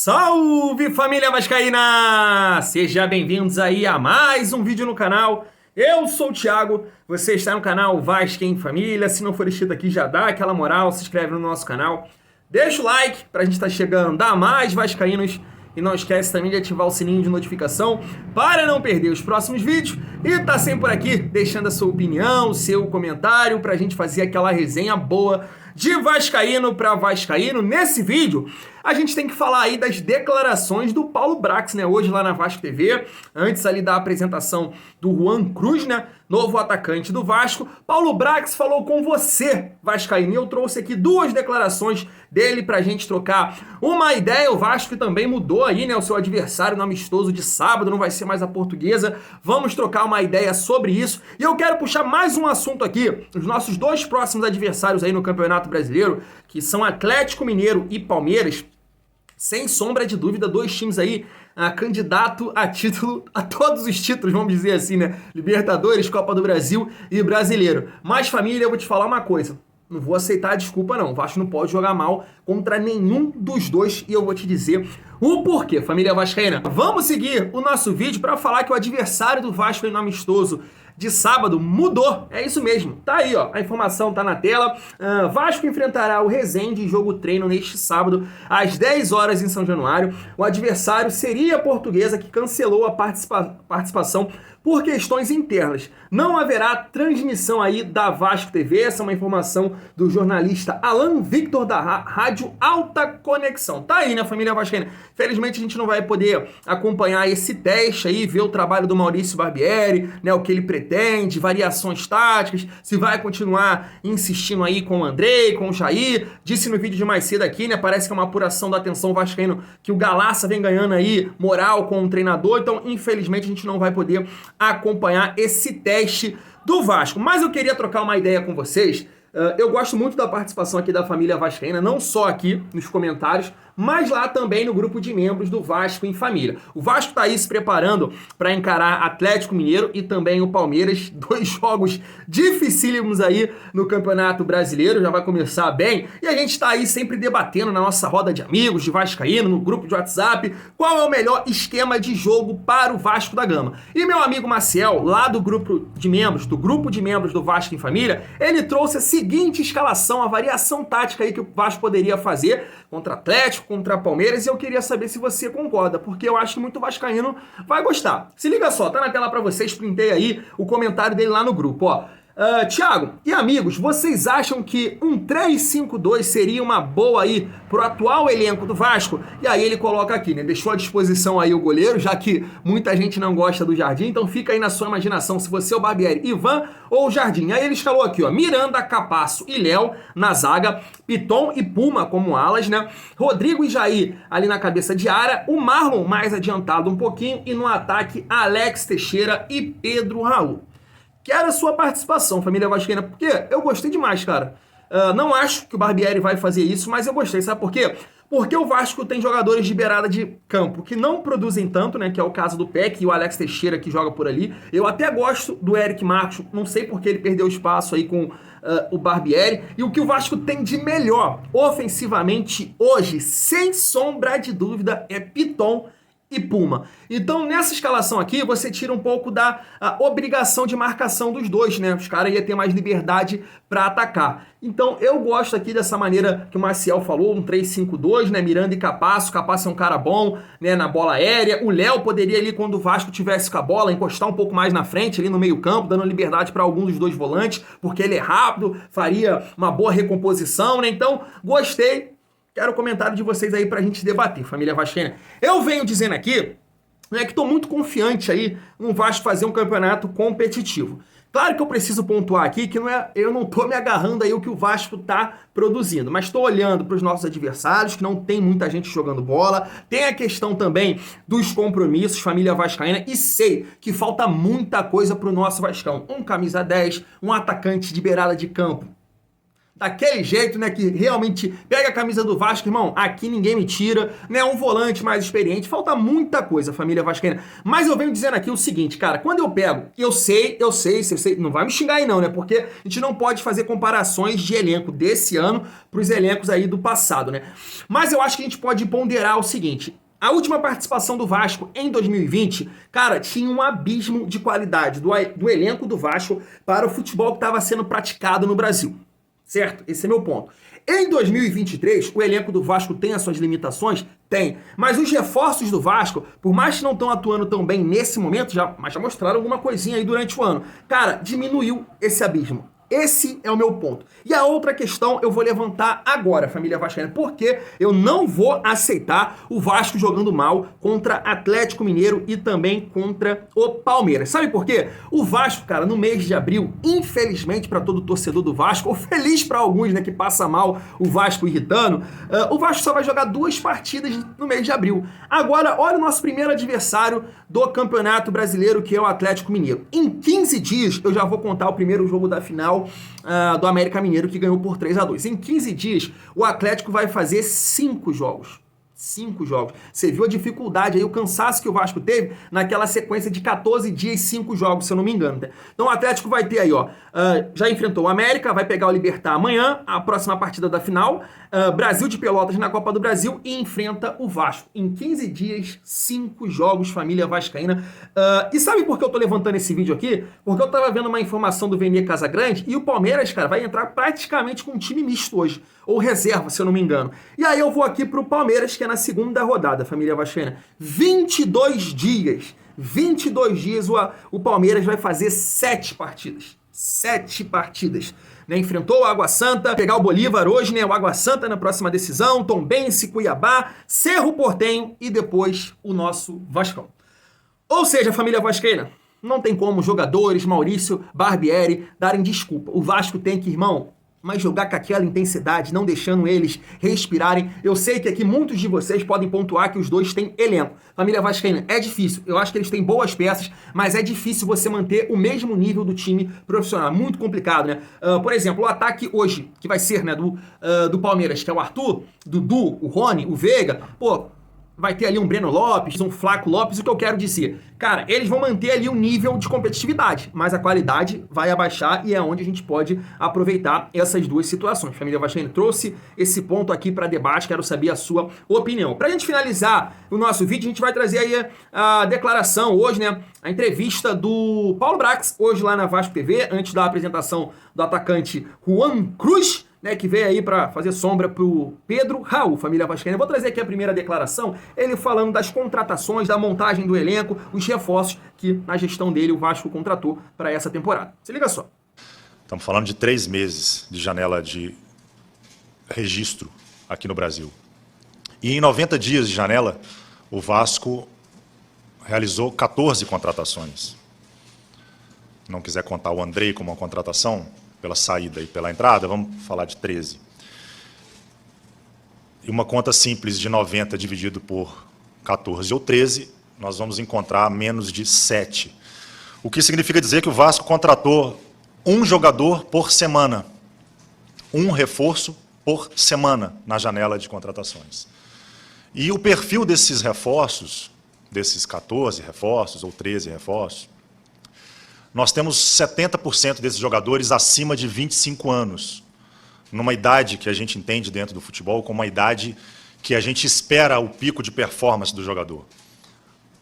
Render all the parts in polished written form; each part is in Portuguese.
Salve, família vascaína! Sejam bem-vindos aí a mais um vídeo no canal. Eu sou o Thiago, você está no canal Vasco em Família. Se não for inscrito aqui, já dá aquela moral, se inscreve no nosso canal. Deixa o like para a gente estar chegando a mais vascaínos. E não esquece também de ativar o sininho de notificação para não perder os próximos vídeos. E tá sempre por aqui deixando a sua opinião, o seu comentário para a gente fazer aquela resenha boa de vascaíno para vascaíno. Nesse vídeo, a gente tem que falar aí das declarações do Paulo Brax, né? Hoje lá na Vasco TV, antes ali da apresentação do Juan Cruz, né? Novo atacante do Vasco. Paulo Brax falou com você, vascaíno. E eu trouxe aqui duas declarações dele pra gente trocar uma ideia. O Vasco também mudou aí, né? O seu adversário no amistoso de sábado, não vai ser mais a Portuguesa. Vamos trocar uma ideia sobre isso. E eu quero puxar mais um assunto aqui. Os nossos dois próximos adversários aí no Campeonato Brasileiro, que são Atlético Mineiro e Palmeiras. Sem sombra de dúvida, dois times aí candidato a título, a todos os títulos, vamos dizer assim, né? Libertadores, Copa do Brasil e Brasileiro. Mas, família, eu vou te falar uma coisa. Não vou aceitar a desculpa, não. O Vasco não pode jogar mal contra nenhum dos dois e eu vou te dizer o porquê, família vascaína. Vamos seguir o nosso vídeo para falar que o adversário do Vasco no amistoso de sábado mudou. É isso mesmo. Tá aí, ó. A informação tá na tela. Vasco enfrentará o Resende em jogo treino neste sábado, às 10 horas em São Januário. O adversário seria a Portuguesa, que cancelou a participação por questões internas. Não haverá transmissão aí da Vasco TV. Essa é uma informação do jornalista Alan Victor da Rádio Alta Conexão. Tá aí, né, família vascaína? Felizmente a gente não vai poder acompanhar esse teste aí, ver o trabalho do Maurício Barbieri, né, o que ele pretende, variações táticas, se vai continuar insistindo aí com o Andrei, com o Jair. Disse no vídeo de mais cedo aqui, né, parece que é uma apuração da atenção vascaíno que o Galaça vem ganhando aí moral com o treinador. Então, infelizmente, a gente não vai poder acompanhar esse teste do Vasco. Mas eu queria trocar uma ideia com vocês. Eu gosto muito da participação aqui da família vascaína, não só aqui nos comentários, mas lá também no grupo de membros do Vasco em Família. O Vasco está aí se preparando para encarar Atlético Mineiro e também o Palmeiras, dois jogos dificílimos aí no Campeonato Brasileiro, já vai começar bem, e a gente está aí sempre debatendo na nossa roda de amigos, de vascaíno, no grupo de WhatsApp, qual é o melhor esquema de jogo para o Vasco da Gama. E meu amigo Maciel, lá do grupo de membros, do Vasco em Família, ele trouxe a seguinte escalação, a variação tática aí que o Vasco poderia fazer contra Atlético, contra Palmeiras, e eu queria saber se você concorda, porque eu acho que muito vascaíno vai gostar. Se liga só, tá na tela pra vocês, printei aí o comentário dele lá no grupo, ó. Thiago e amigos, vocês acham que um 3-5-2 seria uma boa aí pro atual elenco do Vasco? E aí ele coloca aqui, né? Deixou à disposição aí o goleiro, já que muita gente não gosta do Jardim, então fica aí na sua imaginação se você é o Barbieri, Ivan ou o Jardim. Aí ele escalou aqui, ó, Miranda, Capasso e Léo na zaga, Piton e Puma como alas, né? Rodrigo e Jair ali na cabeça de área, o Marlon mais adiantado um pouquinho e no ataque Alex Teixeira e Pedro Raul. Quero a sua participação, família vascaína, porque eu gostei demais, cara. Não acho que o Barbieri vai fazer isso, mas eu gostei, sabe por quê? Porque o Vasco tem jogadores de beirada de campo que não produzem tanto, né? Que é o caso do Peck e o Alex Teixeira que joga por ali. Eu até gosto do Eric Marcos, não sei porque ele perdeu espaço aí com o Barbieri. E o que o Vasco tem de melhor ofensivamente hoje, sem sombra de dúvida, é Piton e Puma. Então, nessa escalação aqui, você tira um pouco da obrigação de marcação dos dois, né? Os caras iam ter mais liberdade para atacar. Então, eu gosto aqui dessa maneira que o Maciel falou, um 3-5-2, né? Miranda e Capasso. Capasso é um cara bom, né? Na bola aérea. O Léo poderia ali, quando o Vasco tivesse com a bola, encostar um pouco mais na frente, ali no meio campo, dando liberdade para algum dos dois volantes, porque ele é rápido, faria uma boa recomposição, né? Então, gostei. Quero o comentário de vocês aí pra gente debater, família vascaína. Eu venho dizendo aqui, né, que tô muito confiante aí no Vasco fazer um campeonato competitivo. Claro que eu preciso pontuar aqui que eu não tô me agarrando aí o que o Vasco tá produzindo, mas tô olhando para os nossos adversários, que não tem muita gente jogando bola, tem a questão também dos compromissos, família vascaína, e sei que falta muita coisa pro nosso Vascão. Um camisa 10, um atacante de beirada de campo daquele jeito, né, que realmente pega a camisa do Vasco, irmão, aqui ninguém me tira, né, um volante mais experiente, falta muita coisa, família vascaína. Mas eu venho dizendo aqui o seguinte, cara, quando eu pego, eu sei, não vai me xingar aí não, né, porque a gente não pode fazer comparações de elenco desse ano pros elencos aí do passado, né. Mas eu acho que a gente pode ponderar o seguinte: a última participação do Vasco em 2020, cara, tinha um abismo de qualidade do elenco do Vasco para o futebol que estava sendo praticado no Brasil. Certo? Esse é meu ponto. Em 2023, o elenco do Vasco tem as suas limitações? Tem. Mas os reforços do Vasco, por mais que não estão atuando tão bem nesse momento, já mostraram alguma coisinha aí durante o ano. Cara, diminuiu esse abismo. Esse é o meu ponto. E a outra questão eu vou levantar agora, família vascaína, porque eu não vou aceitar o Vasco jogando mal contra Atlético Mineiro e também contra o Palmeiras. Sabe por quê? O Vasco, cara, no mês de abril, infelizmente para todo torcedor do Vasco, ou feliz para alguns, né, que passa mal o Vasco irritando, o Vasco só vai jogar 2 partidas no mês de abril. Agora, olha o nosso primeiro adversário do Campeonato Brasileiro, que é o Atlético Mineiro. Em 15 dias, eu já vou contar o primeiro jogo da final do América Mineiro, que ganhou por 3-2. Em 15 dias, o Atlético vai fazer 5 jogos. 5 jogos. Você viu a dificuldade aí, o cansaço que o Vasco teve naquela sequência de 14 dias, 5 jogos, se eu não me engano. Né? Então o Atlético vai ter aí, ó, já enfrentou o América, vai pegar o Libertad amanhã, a próxima partida da final, Brasil de Pelotas na Copa do Brasil e enfrenta o Vasco. Em 15 dias, 5 jogos, família vascaína. E sabe por que eu tô levantando esse vídeo aqui? Porque eu tava vendo uma informação do Vene Casagrande e o Palmeiras, cara, vai entrar praticamente com um time misto hoje, ou reserva, se eu não me engano. E aí eu vou aqui pro Palmeiras, que é na segunda rodada, família vascaína. 22 dias, o Palmeiras vai fazer 7 partidas. 7 partidas. Né? Enfrentou o Água Santa, pegar o Bolívar hoje, né? O Água Santa na próxima decisão, Tombense, Cuiabá, Cerro Porteño e depois o nosso Vascão. Ou seja, família vascaína, não tem como jogadores, Maurício, Barbieri, darem desculpa. O Vasco tem que, irmão, mas jogar com aquela intensidade, não deixando eles respirarem. Eu sei que aqui muitos de vocês podem pontuar que os dois têm elenco. Família vascaína, é difícil. Eu acho que eles têm boas peças, mas é difícil você manter o mesmo nível do time profissional. Muito complicado, né? Por exemplo, o ataque hoje, que vai ser, né, do Palmeiras, que é o Arthur, Dudu, o Rony, o Veiga, pô, vai ter ali um Breno Lopes, um Flaco Lopes, o que eu quero dizer? Cara, eles vão manter ali um nível de competitividade, mas a qualidade vai abaixar e é onde a gente pode aproveitar essas duas situações. Família vascaína trouxe esse ponto aqui para debate, quero saber a sua opinião. Pra gente finalizar o nosso vídeo, a gente vai trazer aí a declaração hoje, né? A entrevista do Paulo Brax, hoje lá na Vasco TV, antes da apresentação do atacante Juan Cruz, né, que veio aí para fazer sombra pro Pedro Raul, família vascaína. Eu vou trazer aqui a primeira declaração, ele falando das contratações, da montagem do elenco, os reforços que na gestão dele o Vasco contratou para essa temporada. Se liga só. Estamos falando de 3 meses de janela de registro aqui no Brasil. E em 90 dias de janela, o Vasco realizou 14 contratações. Não quiser contar o Andrei como uma contratação, pela saída e pela entrada, vamos falar de 13. E uma conta simples de 90 dividido por 14 ou 13, nós vamos encontrar menos de 7. O que significa dizer que o Vasco contratou um jogador por semana, um reforço por semana na janela de contratações. E o perfil desses reforços, desses 14 reforços ou 13 reforços, nós temos 70% desses jogadores acima de 25 anos, numa idade que a gente entende dentro do futebol como uma idade que a gente espera o pico de performance do jogador.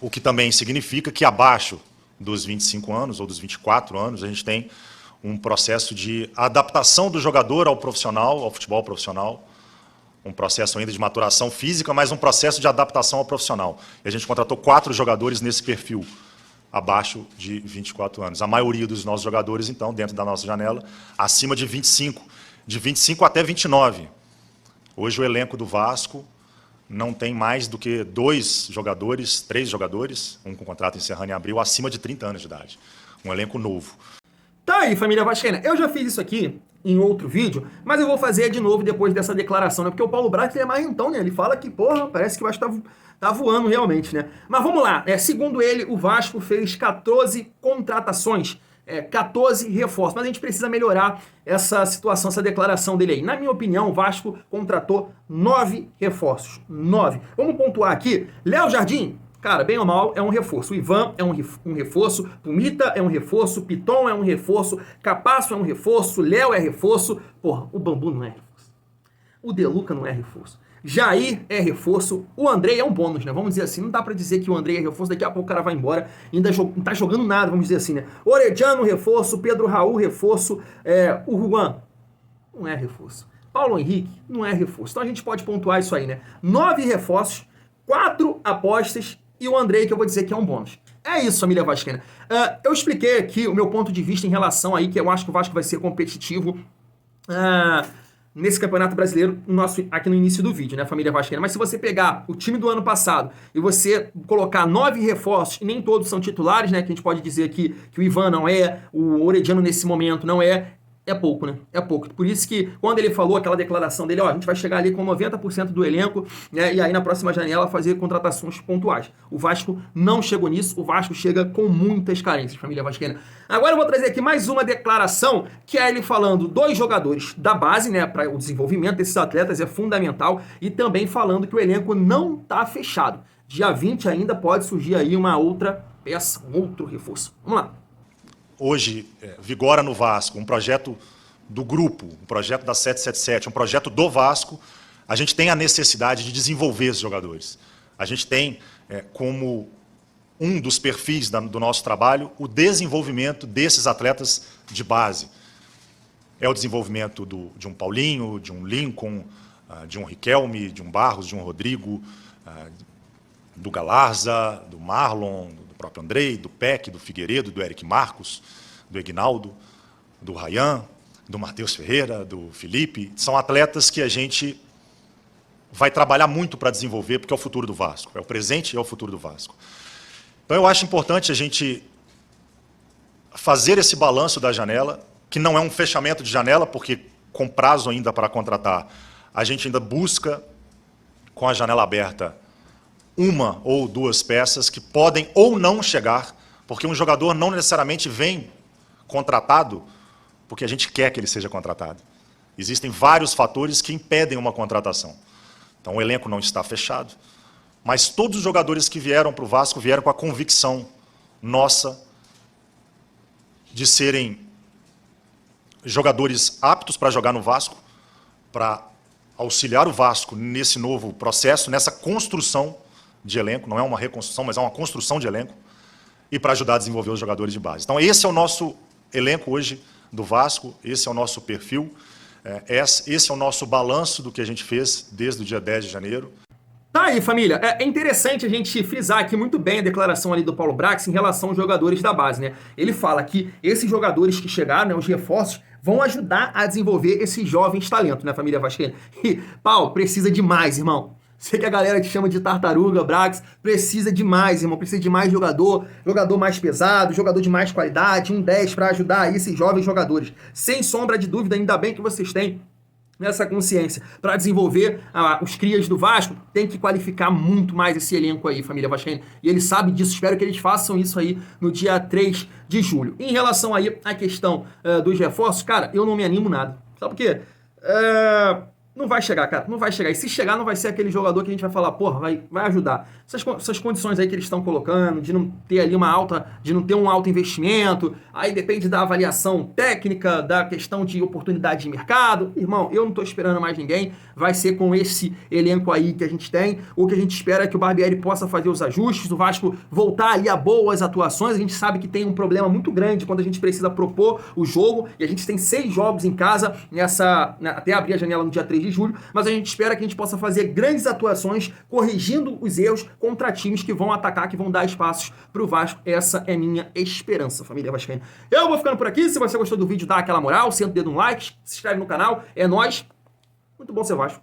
O que também significa que abaixo dos 25 anos ou dos 24 anos, a gente tem um processo de adaptação do jogador ao profissional, ao futebol profissional, um processo ainda de maturação física, mas um processo de adaptação ao profissional. E a gente contratou 4 jogadores nesse perfil, abaixo de 24 anos. A maioria dos nossos jogadores, então, dentro da nossa janela, acima de 25 até 29. Hoje o elenco do Vasco não tem mais do que 2 jogadores, 3 jogadores, um com contrato encerrando em abril, acima de 30 anos de idade. Um elenco novo. Tá aí, família vascaína. Eu já fiz isso aqui em outro vídeo, mas eu vou fazer de novo depois dessa declaração, né? Porque o Paulo Brax é mais então, né? Ele fala que, porra, parece que o Vasco tá voando realmente, né? Mas vamos lá. Segundo ele, o Vasco fez 14 contratações 14 reforços, mas a gente precisa melhorar essa situação, essa declaração dele aí. Na minha opinião, o Vasco contratou 9 reforços. 9. Vamos pontuar aqui. Léo Jardim, cara, bem ou mal, é um reforço. O Ivan é um reforço, Pumita é um reforço, Piton é um reforço, Capasso é um reforço, Léo é reforço. Porra, o Bambu não é reforço. O Deluca não é reforço. Jair é reforço, o Andrei é um bônus, né? Vamos dizer assim, não dá pra dizer que o Andrei é reforço, daqui a pouco o cara vai embora, ainda não tá jogando nada, vamos dizer assim, né? Orediano, reforço, Pedro Raul, reforço, o Juan não é reforço. Paulo Henrique não é reforço. Então a gente pode pontuar isso aí, né? 9 reforços, 4 apostas e o Andrei, que eu vou dizer que é um bônus. É isso, família vascaína. Eu expliquei aqui o meu ponto de vista em relação aí, que eu acho que o Vasco vai ser competitivo nesse Campeonato Brasileiro, aqui no início do vídeo, né, família vascaína? Mas se você pegar o time do ano passado e você colocar 9 reforços, e nem todos são titulares, né, que a gente pode dizer aqui que o Ivan não é, o Orediano nesse momento não é pouco, né? É pouco. Por isso que quando ele falou aquela declaração dele, a gente vai chegar ali com 90% do elenco, né, e aí na próxima janela fazer contratações pontuais. O Vasco não chegou nisso, o Vasco chega com muitas carências, família vascaína. Agora eu vou trazer aqui mais uma declaração, que é ele falando 2 jogadores da base, né, para o desenvolvimento desses atletas é fundamental, e também falando que o elenco não está fechado. Dia 20 ainda pode surgir aí uma outra peça, um outro reforço. Vamos lá. Hoje, vigora no Vasco um projeto do grupo, um projeto da 777, um projeto do Vasco. A gente tem a necessidade de desenvolver esses jogadores. A gente tem como um dos perfis do nosso trabalho o desenvolvimento desses atletas de base. É o desenvolvimento de um Paulinho, de um Lincoln, de um Riquelme, de um Barros, de um Rodrigo, do Galarza, do Marlon, do próprio Andrei, do Peck, do Figueiredo, do Eric Marcos, do Egnaldo, do Rayan, do Matheus Ferreira, do Felipe. São atletas que a gente vai trabalhar muito para desenvolver, porque é o futuro do Vasco. É o presente e é o futuro do Vasco. Então eu acho importante a gente fazer esse balanço da janela, que não é um fechamento de janela, porque com prazo ainda para contratar, a gente ainda busca, com a janela aberta, 1 ou 2 peças que podem ou não chegar, porque um jogador não necessariamente vem contratado porque a gente quer que ele seja contratado. Existem vários fatores que impedem uma contratação. Então o elenco não está fechado, mas todos os jogadores que vieram para o Vasco vieram com a convicção nossa de serem jogadores aptos para jogar no Vasco, para auxiliar o Vasco nesse novo processo, nessa construção de elenco, não é uma reconstrução, mas é uma construção de elenco, e para ajudar a desenvolver os jogadores de base. Então esse é o nosso elenco hoje do Vasco, esse é o nosso perfil, esse é o nosso balanço do que a gente fez desde o dia 10 de janeiro. Tá aí, família. É interessante a gente frisar aqui muito bem a declaração ali do Paulo Brax em relação aos jogadores da base, né? Ele fala que esses jogadores que chegaram, né, os reforços, vão ajudar a desenvolver esses jovens talentos, né, família vascaína? E, Paulo, precisa de mais, irmão. Sei que a galera te chama de tartaruga, Brax, precisa de mais, irmão, precisa de mais jogador mais pesado, jogador de mais qualidade, um 10 para ajudar aí esses jovens jogadores. Sem sombra de dúvida, ainda bem que vocês têm nessa consciência. Para desenvolver os crias do Vasco, tem que qualificar muito mais esse elenco aí, família vascaína. E ele sabe disso, espero que eles façam isso aí no dia 3 de julho. Em relação aí à questão dos reforços, cara, eu não me animo nada. Sabe por quê? Não vai chegar, cara, não vai chegar. E se chegar, não vai ser aquele jogador que a gente vai falar, porra, vai ajudar. Essas condições aí que eles estão colocando, de não ter ali de não ter um alto investimento, aí depende da avaliação técnica, da questão de oportunidade de mercado. Irmão, eu não tô esperando mais ninguém, vai ser com esse elenco aí que a gente tem. O que a gente espera é que o Barbieri possa fazer os ajustes, o Vasco voltar ali a boas atuações. A gente sabe que tem um problema muito grande quando a gente precisa propor o jogo, e a gente tem 6 jogos em casa, até abrir a janela no dia 3 de julho, mas a gente espera que a gente possa fazer grandes atuações, corrigindo os erros contra times que vão atacar, que vão dar espaços pro Vasco. Essa é minha esperança, família vascaína. Eu vou ficando por aqui. Se você gostou do vídeo, dá aquela moral, senta o dedo no like, se inscreve no canal. É nóis. Muito bom ser Vasco.